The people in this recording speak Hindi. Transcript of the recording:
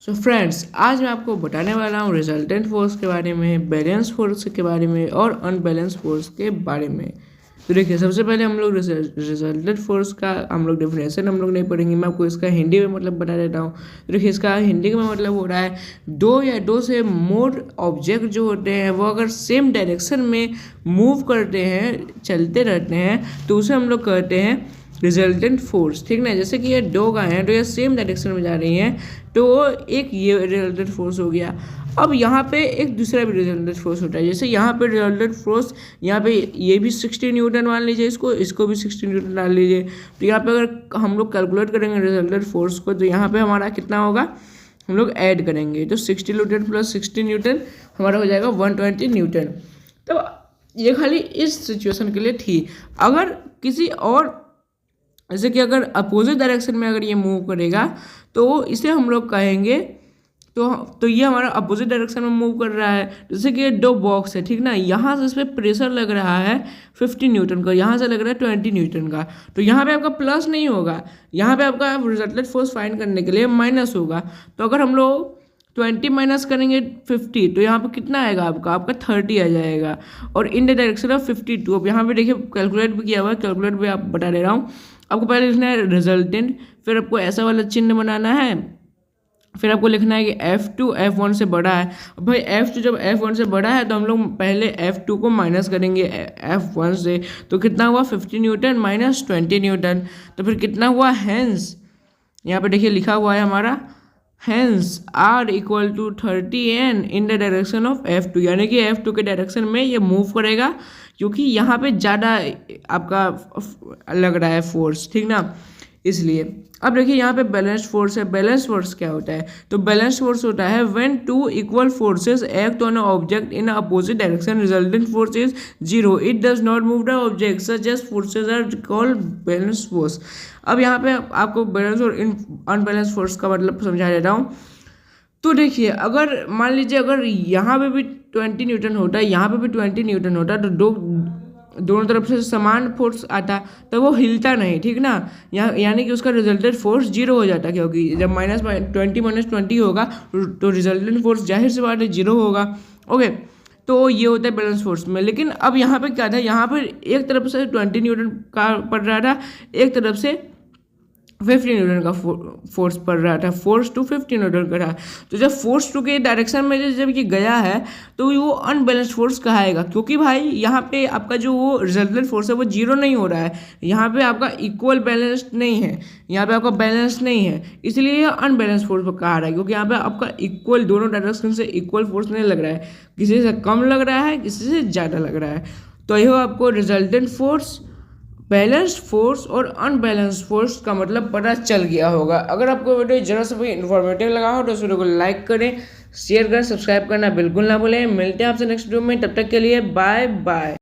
सो फ्रेंड्स, आज मैं आपको बताने वाला हूँ रिजल्टेंट फोर्स के बारे में, बैलेंस फोर्स के बारे में और अनबैलेंस फोर्स के बारे में। तो देखिए, सबसे पहले हम लोग रिजल्टेंट फोर्स का डेफिनेशन नहीं पढ़ेंगे। मैं आपको इसका हिंदी में मतलब बता देता हूँ। तो देखिए, इसका हिंदी में मतलब हो रहा है, दो या दो से मोर ऑब्जेक्ट जो होते हैं वो अगर सेम डायरेक्शन में मूव करते हैं, चलते रहते हैं, तो उसे हम लोग कहते हैं रिजल्टेंट फोर्स। ठीक ना, जैसे कि ये दो गाय हैं तो ये सेम डायरेक्शन में जा रही हैं, तो एक ये रिजल्टेंट फोर्स हो गया। अब यहाँ पे एक दूसरा भी रिजल्टेंट फोर्स होता है। जैसे यहाँ पे रिजल्टेंट फोर्स, यहाँ पे ये भी 60 न्यूटन मान लीजिए, इसको भी 60 न्यूटन डाल लीजिए। तो यहाँ पे अगर हम लोग कैलकुलेट करेंगे रिजल्टेंट फोर्स को, तो यहाँ पे हमारा कितना होगा, हम लोग ऐड करेंगे तो 60 न्यूटन प्लस 60 न्यूटन हमारा हो जाएगा 120 न्यूटन। तो ये खाली इस सिचुएशन के लिए थी। अगर किसी और, जैसे कि अगर अपोजिट डायरेक्शन में अगर ये मूव करेगा तो इसे हम लोग कहेंगे, तो ये हमारा अपोजिट डायरेक्शन में मूव कर रहा है। जैसे कि ये दो बॉक्स है, ठीक ना, यहाँ से इस पर प्रेशर लग रहा है 50 न्यूटन का, यहाँ से लग रहा है 20 न्यूटन का। तो यहाँ पे आपका प्लस नहीं होगा, यहाँ पे आपका रिजल्टेंट फोर्स फाइंड करने के लिए माइनस होगा। तो अगर हम लोग 20 माइनस करेंगे 50, तो यहाँ पे कितना आएगा, आपका 30 आ जाएगा। और इन द डायरेक्शन ऑफ 52, अब यहाँ पे देखिए कैलकुलेट भी किया हुआ है, कैलकुलेट भी आप बता दे रहा हूँ। आपको पहले लिखना है रिजल्टेंट, फिर आपको ऐसा वाला चिन्ह बनाना है, फिर आपको लिखना है कि F2 F1 से बड़ा है। अब भाई F2 जब F1 से बड़ा है तो हम लोग पहले F2 को माइनस करेंगे F1 से, तो कितना हुआ 50 न्यूटन माइनस 20 न्यूटन। तो फिर कितना हुआ, हेंस यहाँ पे देखिए लिखा हुआ है हमारा, hence R equal to 30N in the direction of F2, यानी कि F2 के डायरेक्शन में ये मूव करेगा, क्योंकि यहाँ पे ज़्यादा आपका लग रहा है फोर्स, ठीक ना, इसलिए। अब देखिए यहाँ पे बैलेंस फोर्स है। बैलेंस फोर्स क्या होता है, तो बैलेंस फोर्स होता है when two equal forces act on a object in opposite direction, resultant force is zero, it does not move the object, such as forces are called balance force. अब यहाँ पे आपको बैलेंस और अनबैलेंस फोर्स का मतलब समझा देता हूँ। तो देखिए, अगर मान लीजिए अगर यहाँ पे भी 20 न्यूटन होता है, यहाँ पे भी 20 न्यूटन होता है, तो दोनों तरफ से समान फोर्स आता, तो वो हिलता नहीं, ठीक ना, यानी कि उसका रिजल्टेंट फोर्स जीरो हो जाता, क्योंकि जब -20 माइनस 20 होगा तो रिजल्टेंट फोर्स जाहिर सी बात है जीरो होगा। ओके, तो ये होता है बैलेंस फोर्स में। लेकिन अब यहाँ पे क्या था, यहाँ पर एक तरफ से 20 न्यूटन का पड़ रहा था, एक तरफ से 50 न्यूटन का फोर्स पड़ रहा था, फोर्स टू 50 न्यूटन का था। तो जब फोर्स टू के डायरेक्शन में जब ये गया है तो वो अनबैलेंस्ड फोर्स कहाएगा, क्योंकि भाई यहाँ पे आपका जो वो रिजल्टेंट फोर्स है वो जीरो नहीं हो रहा है, यहाँ पे आपका इक्वल बैलेंस्ड नहीं है, यहाँ पे आपका बैलेंस नहीं है, इसलिए ये अनबैलेंस्ड फोर्स कहा रहा है, क्योंकि यहाँ पे आपका इक्वल, दोनों डायरेक्शन से इक्वल फोर्स नहीं लग रहा है, किसी से कम लग रहा है, किसी से ज़्यादा लग रहा है। तो यह आपको रिजल्टेंट फोर्स, बैलेंस्ड फोर्स और अनबैलेंस्ड फोर्स का मतलब पता चल गया होगा। अगर आपको वीडियो जरा सा भी इन्फॉर्मेटिव लगा हो तो इस वीडियो को लाइक करें, शेयर करें, सब्सक्राइब करना बिल्कुल ना भूलें। मिलते हैं आपसे नेक्स्ट वीडियो में, तब तक के लिए बाय बाय।